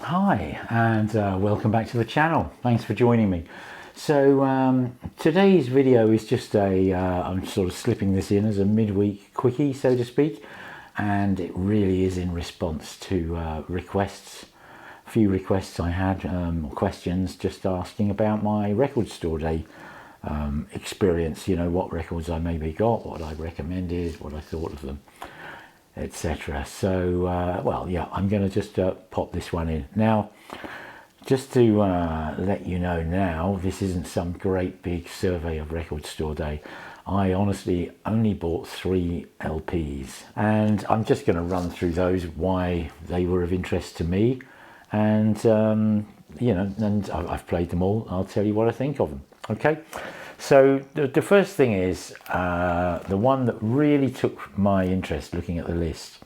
Hi, and welcome back to the channel. Thanks for joining me. So today's video is just I'm sort of slipping this in as a midweek quickie, so to speak, and it really is in response to requests. A few requests I had, questions just asking about my record store day experience, you know, what records I maybe got, what I recommended, what I thought of them, etc. So well, yeah, I'm going to just pop this one in now, just to let you know. Now, this isn't some great big survey of record store day. I honestly only bought 3 LPs, and I'm just going to run through those, why they were of interest to me, and you know, and I've played them all. I'll tell you what I think of them. Okay, so the first thing is the one that really took my interest looking at the list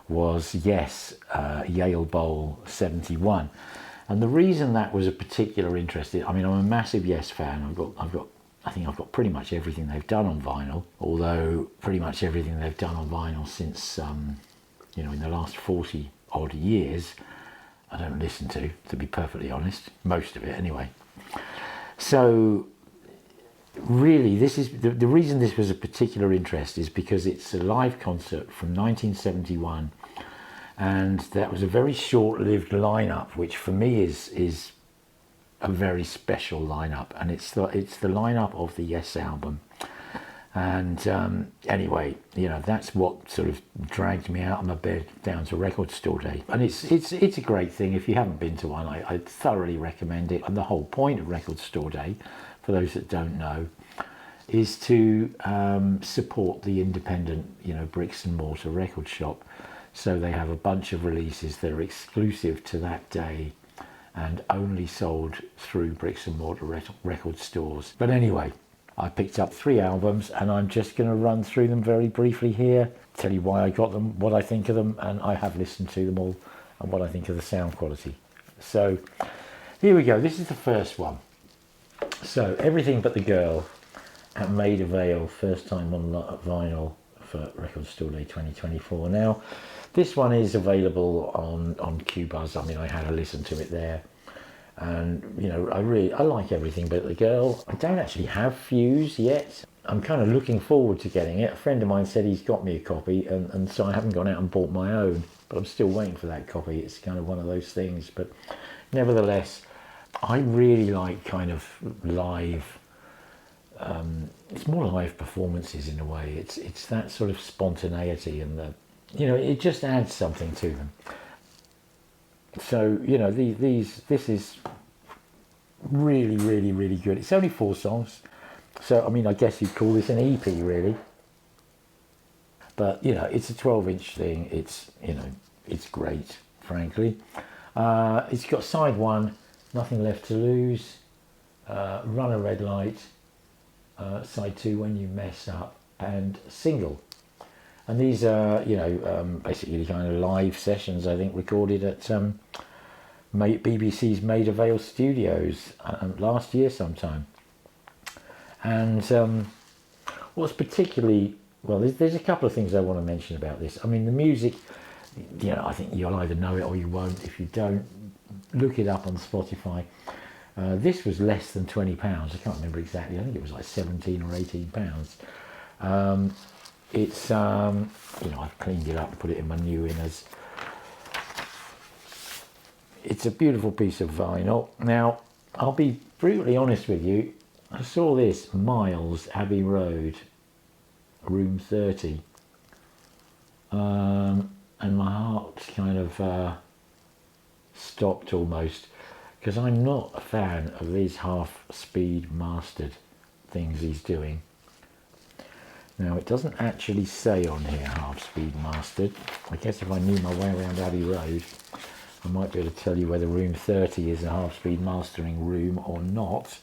was Yes, Yale Bowl 71. And the reason that was a particular interest, I mean, I'm a massive Yes fan. I think I've got pretty much everything they've done on vinyl, although pretty much everything they've done on vinyl since you know, in the last 40 odd years, I don't listen to be perfectly honest, most of it anyway. So really, this is the reason this was a particular interest is because it's a live concert from 1971, and that was a very short-lived lineup, which for me is a very special lineup, and it's the lineup of the Yes album. And anyway, you know, that's what sort of dragged me out of my bed down to record store day. And it's a great thing. If you haven't been to one, I thoroughly recommend it. And the whole point of record store day, for those that don't know, is to support the independent, you know, bricks and mortar record shop. So they have a bunch of releases that are exclusive to that day and only sold through bricks and mortar record stores. But anyway, I picked up 3 albums, and I'm just going to run through them very briefly here, tell you why I got them, what I think of them, and I have listened to them all, and what I think of the sound quality. So here we go. This is the first one. So Everything But the Girl at Maida Vale, first time on vinyl for Record Store Day 2024. Now, this one is available on Qbuzz. I mean, I had a listen to it there. And you know, I like Everything But the Girl. I don't actually have Fuse yet. I'm kind of looking forward to getting it. A friend of mine said he's got me a copy, and so I haven't gone out and bought my own, but I'm still waiting for that copy. It's kind of one of those things, but nevertheless, I really like kind of live, it's more live performances in a way. It's that sort of spontaneity, and the, you know, it just adds something to them. So, you know, this is really, really, really good. It's only 4 songs. So, I mean, I guess you'd call this an EP, really. But, you know, it's a 12-inch thing. It's, you know, it's great, frankly. It's got side 1, Nothing Left to Lose, Run a Red Light, side 2, When You Mess Up, and Single. And these are, you know, basically kind of live sessions, I think, recorded at BBC's Maida Vale Studios last year sometime. And what's particularly, well, there's a couple of things I want to mention about this. I mean, the music, you know, I think you'll either know it or you won't. If you don't, look it up on Spotify. This was less than £20. I can't remember exactly. I think it was like 17 or 18 pounds. It's, you know, I've cleaned it up and put it in my new inners. It's a beautiful piece of vinyl. Now, I'll be brutally honest with you. I saw this, Miles, Abbey Road, room 30. And my heart kind of stopped almost, because I'm not a fan of these half-speed mastered things he's doing. Now, it doesn't actually say on here half-speed mastered. I guess if I knew my way around Abbey Road, I might be able to tell you whether room 30 is a half-speed mastering room or not.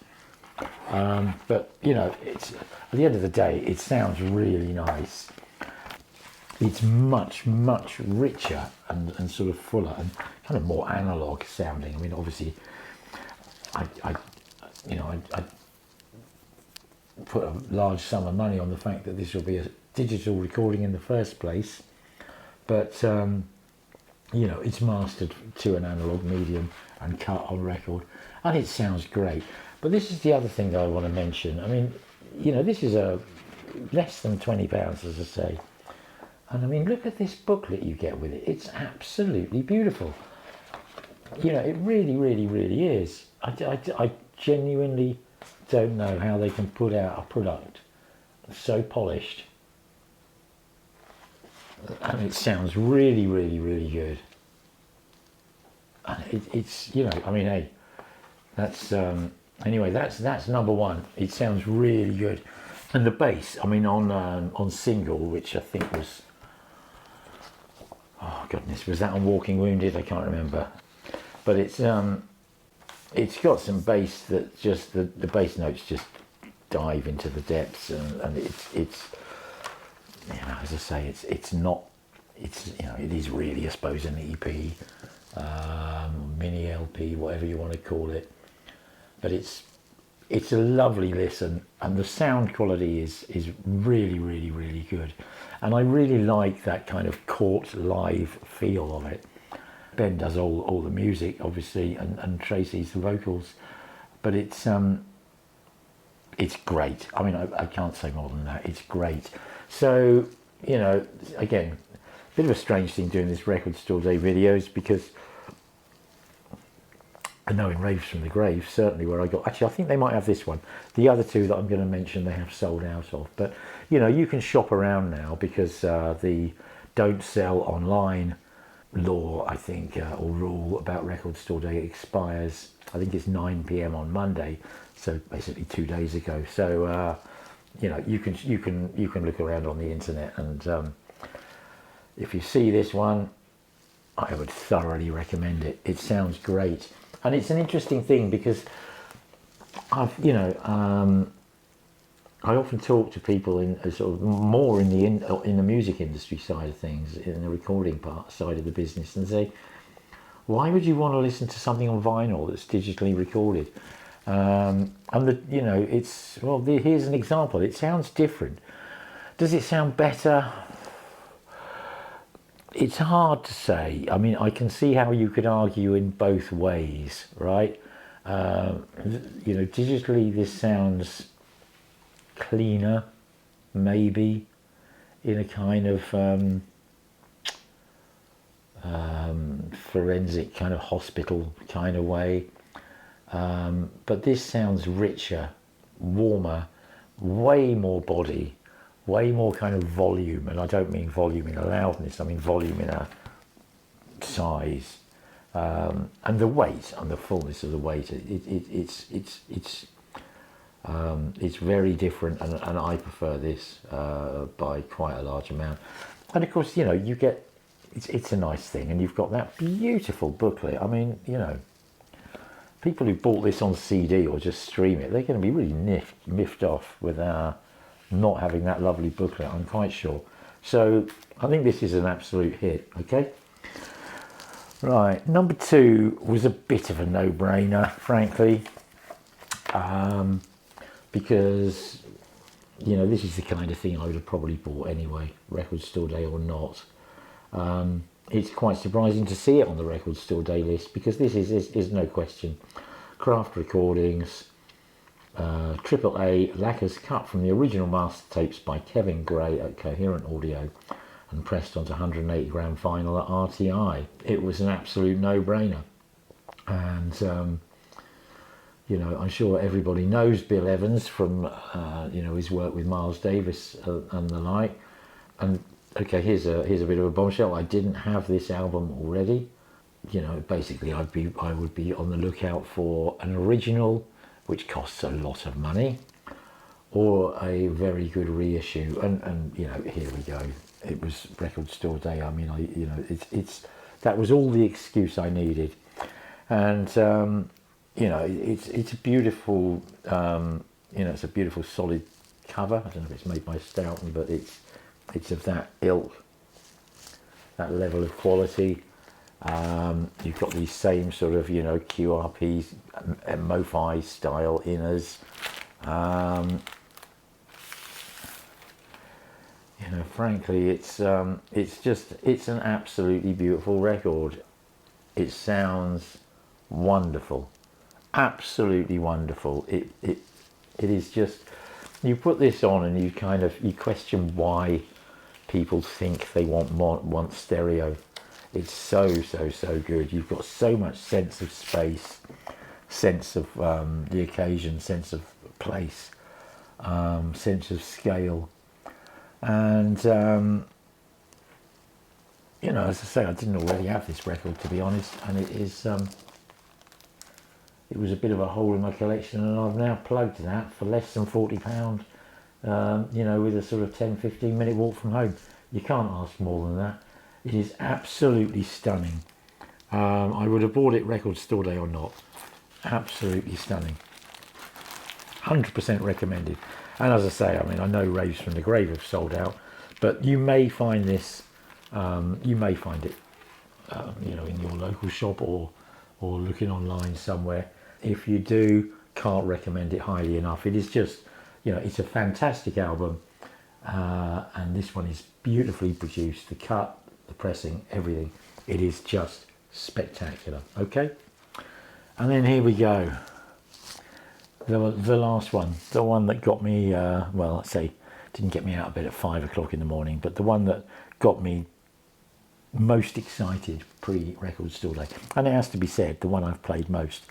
But, you know, it's, at the end of the day, it sounds really nice. It's much, much richer and sort of fuller and kind of more analog sounding. I mean, obviously, I put a large sum of money on the fact that this will be a digital recording in the first place, but you know, it's mastered to an analog medium and cut on record, and it sounds great. But this is the other thing that I want to mention. I mean, you know, this is a less than £20, as I say. And I mean, look at this booklet you get with it. It's absolutely beautiful. You know, it really, really, really is. I genuinely don't know how they can put out a product so polished. And it sounds really, really, really good. And it's, you know, I mean, hey, that's, anyway, that's number one. It sounds really good. And the bass, I mean, on single, which I think was, oh goodness, was that on Walking Wounded? I can't remember. But it's got some bass that just, the bass notes just dive into the depths, and it's you know, as I say, it's not, it's, you know, it is really, I suppose, an EP, mini LP, whatever you want to call it. But it's a lovely listen, and the sound quality is really, really, really good. And I really like that kind of court live feel of it. Ben does all the music, obviously, and Tracy's the vocals, but it's great. I mean, I can't say more than that. It's great. So, you know, again, a bit of a strange thing doing this Record Store Day videos, because I know in Rave From The Grave, certainly, where I got, actually, I think they might have this one. The other two that I'm going to mention, they have sold out of. But, you know, you can shop around now, because the don't sell online law, I think, or rule about Record Store Day expires, I think it's 9 p.m. on Monday, so basically 2 days ago. So you know, you can look around on the internet, and if you see this one, I would thoroughly recommend it. It sounds great, and it's an interesting thing, because I've, you know, I often talk to people in sort of more in the music industry side of things, in the recording part side of the business, and say, why would you want to listen to something on vinyl that's digitally recorded? And you know, it's, well, here's an example. It sounds different. Does it sound better? It's hard to say. I mean, I can see how you could argue in both ways, right? You know, digitally this sounds cleaner, maybe, in a kind of forensic kind of hospital kind of way, but this sounds richer, warmer, way more body, way more kind of volume. And I don't mean volume in a loudness, I mean volume in a size, and the weight and the fullness of the weight. It's very different, and I prefer this by quite a large amount. And of course, you know, you get, it's a nice thing, and you've got that beautiful booklet. I mean, you know, people who bought this on CD or just stream it, they're going to be really miffed off with not having that lovely booklet, I'm quite sure. So I think this is an absolute hit. Okay, right, number two was a bit of a no-brainer, frankly. Because, you know, this is the kind of thing I would have probably bought anyway, Record Store Day or not. It's quite surprising to see it on the Record Store Day list, because this is no question craft recordings, AAA lacquers cut from the original master tapes by Kevin Gray at Coherent Audio and pressed onto 180 gram vinyl at RTI. It was an absolute no-brainer. And you know, I'm sure everybody knows Bill Evans from, you know, his work with Miles Davis and the like. And okay, here's a bit of a bombshell. I didn't have this album already. You know, basically, I would be on the lookout for an original, which costs a lot of money, or a very good reissue. And you know, here we go. It was Record Store Day. I mean, you know, it's that was all the excuse I needed, and. You know, it's a beautiful, you know, it's a beautiful solid cover. I don't know if it's made by Stoughton, but it's of that ilk, that level of quality. You've got these same sort of, you know, QRP, MoFi style inners. You frankly, it's an absolutely beautiful record. It sounds wonderful, absolutely wonderful. It is just, you put this on and you question why people think they want stereo. It's so good. You've got so much sense of space, sense of the occasion, sense of place, sense of scale, and as I say, I didn't already have this record, to be honest, and it is it was a bit of a hole in my collection, and I've now plugged that for less than £40, with a sort of 10-15 minute walk from home. You can't ask more than that. It is absolutely stunning. I would have bought it record store day or not. Absolutely stunning. 100% recommended. And as I say, I mean, I know Raves From The Grave have sold out, but you may find this, you may find it, in your local shop or looking online somewhere. If you do, can't recommend it highly enough. It is just, it's a fantastic album, and this one is beautifully produced. The cut, the pressing, everything. It is just spectacular. Okay, and then here we go. The last one, the one that got me, well, let's say, didn't get me out of bed at 5 o'clock in the morning, but the one that got me most excited pre-record store day, and it has to be said, the one I've played most.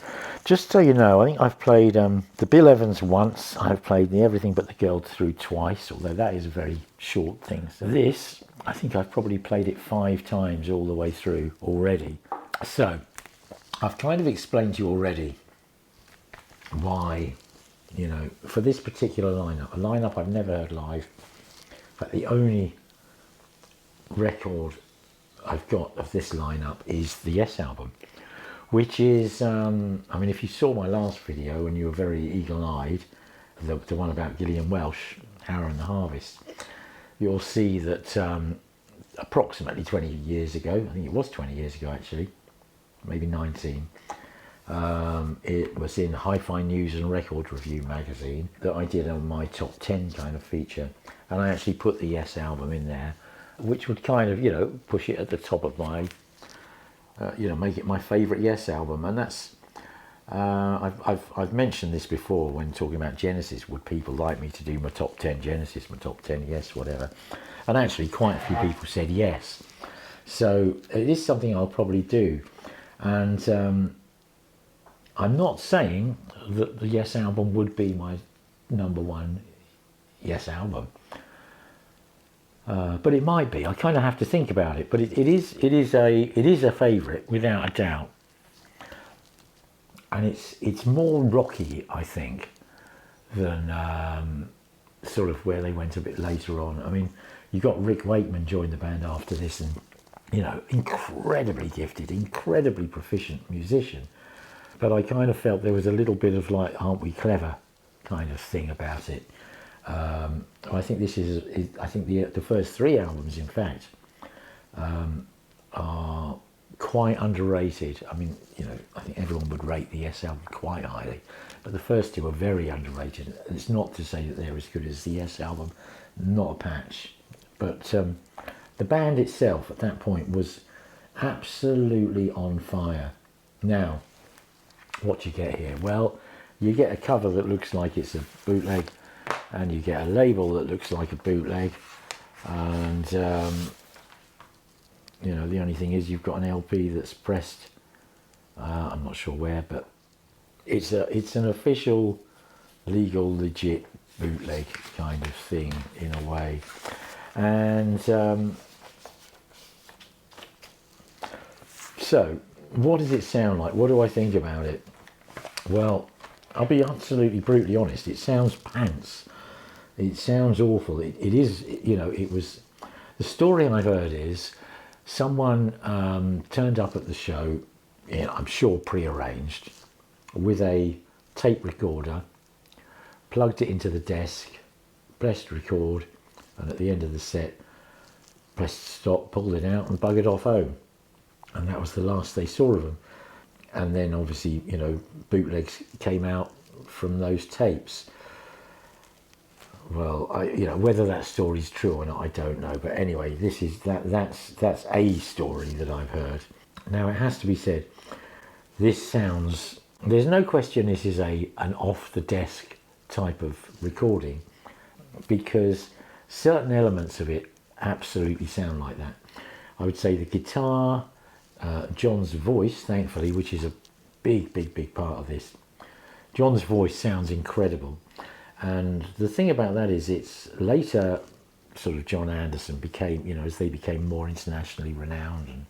Just so you know, I think I've played the Bill Evans once. I've played the Everything But the Girl through twice, although that is a very short thing. So this, I think I've probably played it 5 times all the way through already. So I've kind of explained to you already why, for this particular lineup, a lineup I've never heard live, but the only record I've got of this lineup is the Yes album, which is, I mean, if you saw my last video and you were very eagle-eyed, the one about Gillian Welsh, Harrow and the Harvest, you'll see that approximately 20 years ago, I think it was 20 years ago actually, maybe 19, it was in Hi-Fi News and Record Review magazine that I did on my top 10 kind of feature, and I actually put the Yes album in there, which would kind of, push it at the top of my, make it my favourite Yes album. And that's, I've mentioned this before when talking about Genesis. Would people like me to do my top 10 Genesis, my top 10 Yes, whatever? And actually quite a few people said yes. So it is something I'll probably do. And I'm not saying that the Yes album would be my #1 Yes album. But it might be. I kind of have to think about it. But it is a favourite without a doubt. And it's more rocky, I think, than sort of where they went a bit later on. I mean, you got Rick Wakeman joined the band after this, and incredibly gifted, incredibly proficient musician. But I kind of felt there was a little bit of like, aren't we clever kind of thing about it. I think this is I think the first 3 albums, in fact, are quite underrated. I mean, I think everyone would rate the Yes album quite highly, but the first 2 are very underrated. It's not to say that they're as good as the Yes album, not a patch. But the band itself at that point was absolutely on fire. Now, what you get here? Well, you get a cover that looks like it's a bootleg, and you get a label that looks like a bootleg, and the only thing is you've got an LP that's pressed, I'm not sure where, but it's an official, legal, legit bootleg kind of thing in a way. And so what does it sound like? What do I think about it? Well, I'll be absolutely brutally honest, it sounds pants. It sounds awful. It is, it was, the story I've heard is someone turned up at the show, I'm sure pre-arranged, with a tape recorder, plugged it into the desk, pressed record, and at the end of the set, pressed stop, pulled it out and buggered off home. And that was the last they saw of them. And then obviously, bootlegs came out from those tapes. well, whether that story's true or not, I don't know. But anyway, that's a story that I've heard. Now, it has to be said, this sounds, there's no question this is an off the desk type of recording, because certain elements of it absolutely sound like that. I would say the guitar, John's voice, thankfully, which is a big part of this. John's voice sounds incredible. And the thing about that is, it's later sort of John Anderson became, as they became more internationally renowned and,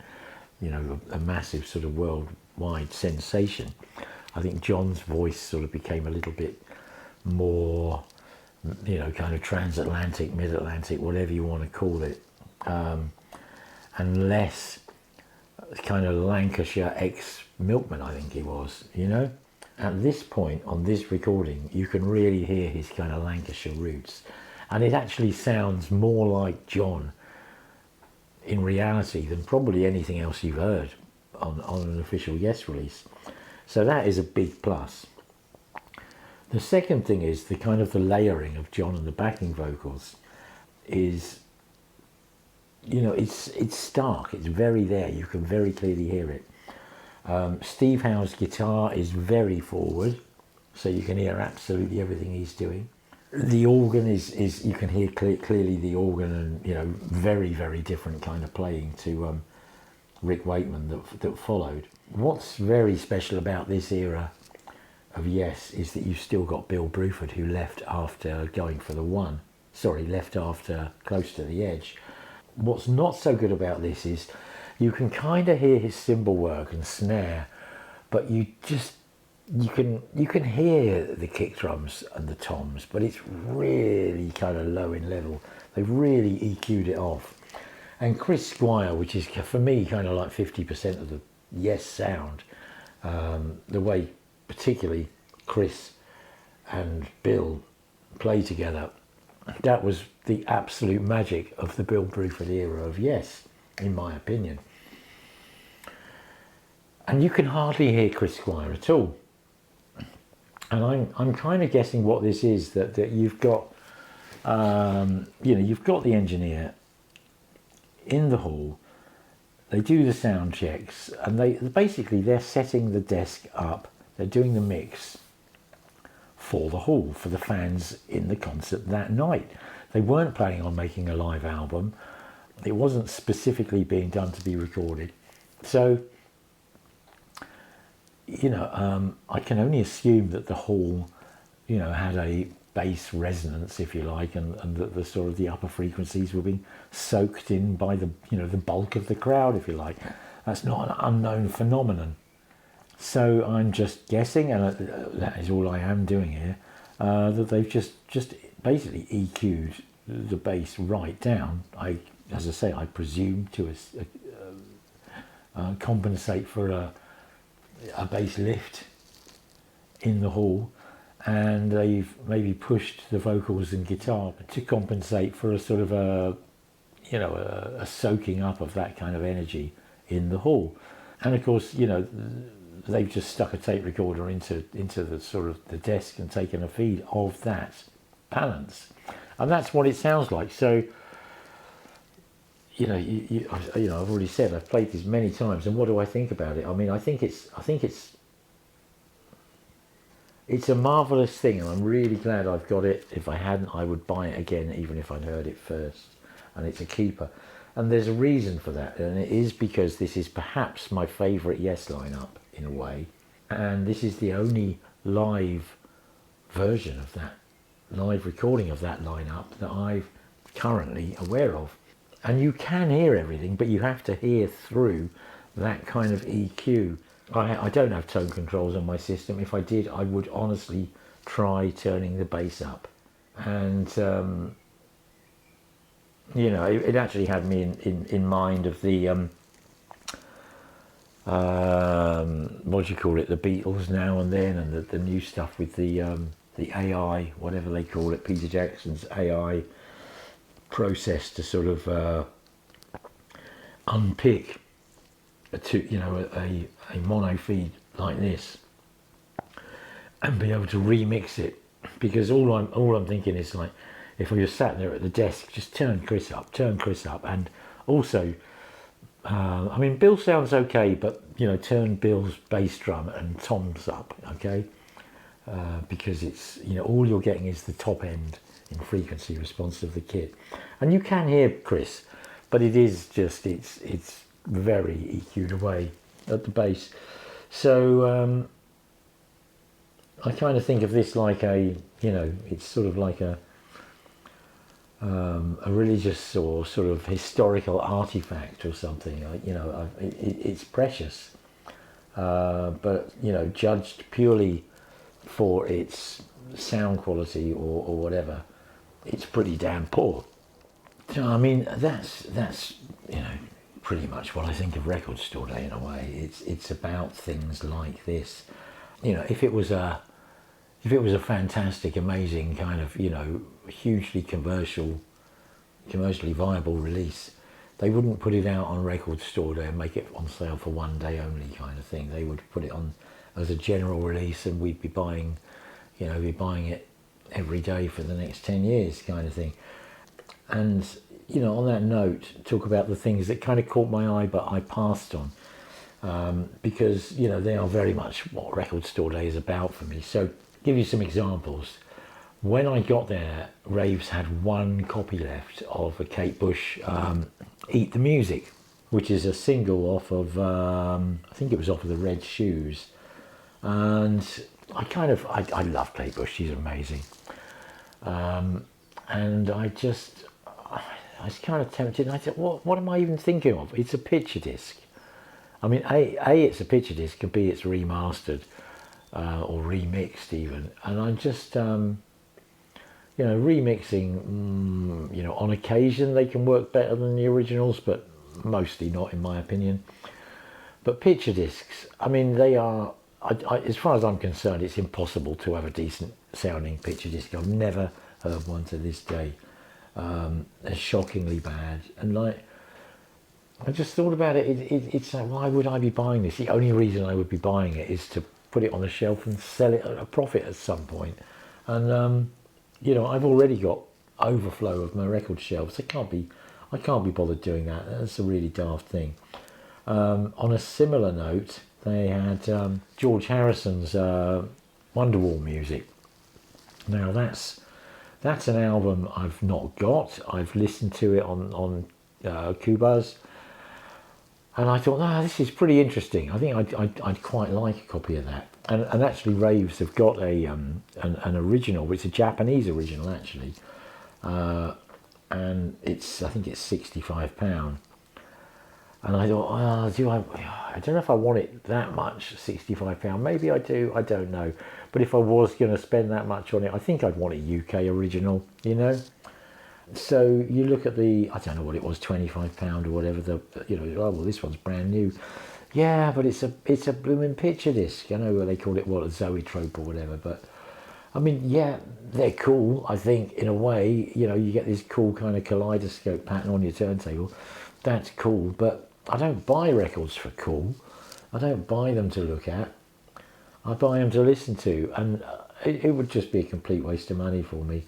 a massive sort of worldwide sensation. I think John's voice sort of became a little bit more, kind of transatlantic, mid-Atlantic, whatever you want to call it, and less kind of Lancashire ex-milkman, I think he was, At this point on this recording, you can really hear his kind of Lancashire roots, and it actually sounds more like John in reality than probably anything else you've heard on an official Yes release. So that is a big plus. The second thing is the kind of the layering of John and the backing vocals is, it's stark, it's very there, you can very clearly hear it. Steve Howe's guitar is very forward, so you can hear absolutely everything he's doing. The organ is you can hear clearly the organ, and very different kind of playing to Rick Wakeman that followed. What's very special about this era of Yes is that you've still got Bill Bruford, who left after going for the one. Left after Close to the Edge. What's not so good about this is you can kind of hear his cymbal work and snare, but you can hear the kick drums and the toms, but it's really kind of low in level. They've really EQ'd it off. And Chris Squire, which is for me kind of like 50% of the Yes sound, the way particularly Chris and Bill play together, that was the absolute magic of the Bill Bruford era of Yes, in my opinion. And you can hardly hear Chris Squire at all. And I'm kind of guessing what this is, that you've got, you've got the engineer in the hall. They do the sound checks, and they're setting the desk up. They're doing the mix for the hall, for the fans in the concert that night. They weren't planning on making a live album. It wasn't specifically being done to be recorded. So, I can only assume that the hall, had a bass resonance, if you like, and that the sort of the upper frequencies were being soaked in by the bulk of the crowd, if you like. That's not an unknown phenomenon. So I'm just guessing, and that is all I am doing here, that they've just basically EQ'd the bass right down. As I say, I presume to compensate for a bass lift in the hall, and they've maybe pushed the vocals and guitar to compensate for a sort of a soaking up of that kind of energy in the hall. And of course, they've just stuck a tape recorder into the sort of the desk and taken a feed of that balance, and that's what it sounds like. So I've already said I've played this many times, and what do I think about it? I mean, I think it's a marvelous thing, and I'm really glad I've got it. If I hadn't, I would buy it again, even if I'd heard it first. And it's a keeper, and there's a reason for that, and it is because this is perhaps my favourite Yes lineup in a way, and this is the only live version of that, live recording of that lineup that I'm currently aware of. And you can hear everything, but you have to hear through that kind of EQ. I don't have tone controls on my system. If I did, I would honestly try turning the bass up. And, it actually had me in mind of the, what do you call it, the Beatles now and then, and the new stuff with the AI, whatever they call it, Peter Jackson's AI process to sort of unpick a mono feed like this and be able to remix it, because all I'm thinking is like, if we were sat there at the desk, just turn Chris up, and also, I mean, Bill sounds okay, but you know, turn Bill's bass drum and toms up, okay, because it's, you know, all you're getting is the top end in frequency response of the kit, and you can hear Chris, but it is just it's very EQ'd away at the bass. So I kind of think of this like a, you know, it's sort of like a religious or sort of historical artifact or something. You know, it's precious, but you know, judged purely for its sound quality or whatever, it's pretty damn poor. So I mean, that's you know, pretty much what I think of Record Store Day in a way. It's about things like this. You know, if it was a fantastic, amazing kind of, you know, hugely commercially viable release, they wouldn't put it out on Record Store Day and make it on sale for one day only kind of thing. They would put it on as a general release, and we'd be buying, you know, it every day for the next 10 years kind of thing. And, you know, on that note, talk about the things that kind of caught my eye but I passed on, because, you know, they are very much what Record Store Day is about for me. So give you some examples. When I got there, Raves had one copy left of a Kate Bush, Eat the Music, which is a single off of, I think it was off of the Red Shoes. And I love Kate Bush, she's amazing. And I was kind of tempted, and I thought, what am I even thinking of? It's a picture disc. I mean, A, it's a picture disc, and B, it's remastered, or remixed even. And I'm just, you know, remixing, you know, on occasion they can work better than the originals, but mostly not, in my opinion. But picture discs, I mean, they are, as far as I'm concerned, it's impossible to have a decent sounding picture disc. I've never heard one to this day. They're shockingly bad. And like, I just thought about it, it's like, why would I be buying this? The only reason I would be buying it is to put it on the shelf and sell it at a profit at some point. And you know, I've already got overflow of my record shelves. I can't be bothered doing that. That's a really daft thing. On a similar note, they had George Harrison's Wonderwall music. Now that's an album I've not got. I've listened to it on Qbuzz, and I thought, this is pretty interesting. I think I'd quite like a copy of that. And actually, Raves have got an original. It's a Japanese original actually, and I think it's £65. And I thought, I don't know if I want it that much, £65. Maybe I do, I don't know. But if I was going to spend that much on it, I think I'd want a UK original, you know. So you look at the, I don't know what it was, £25 or whatever. You know, oh well, this one's brand new. Yeah, but it's a blooming picture disc. I know they call it a zoetrope or whatever. But I mean, yeah, they're cool. I think in a way, you know, you get this cool kind of kaleidoscope pattern on your turntable. That's cool, but I don't buy records for cool. I don't buy them to look at. I buy them to listen to, and it would just be a complete waste of money for me.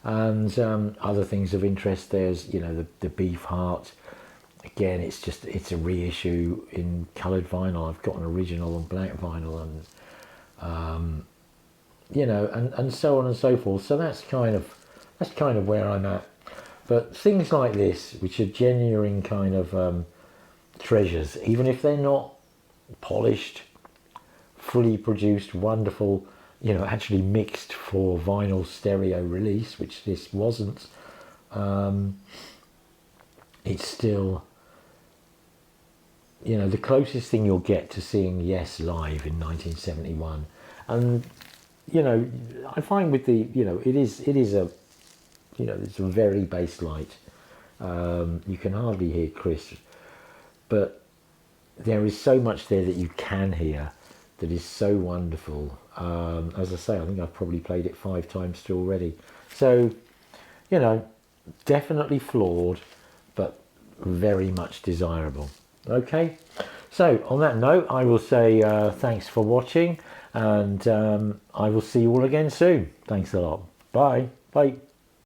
And other things of interest, there's, you know, the Beef Heart. Again, it's a reissue in coloured vinyl. I've got an original on black vinyl, and you know, and so on and so forth. So that's kind of where I'm at. But things like this, which are genuine kind of treasures, even if they're not polished, fully produced, wonderful, you know, actually mixed for vinyl stereo release, which this wasn't, it's still, you know, the closest thing you'll get to seeing Yes live in 1971. And, you know, I find with the, you know, it is a, you know, it's a very bass light. You can hardly hear Chris, but there is so much there that you can hear that is so wonderful. As I say, I think I've probably played it 5 times through already. So, you know, definitely flawed, but very much desirable. Okay, so on that note, I will say thanks for watching, and I will see you all again soon. Thanks a lot. Bye. Bye.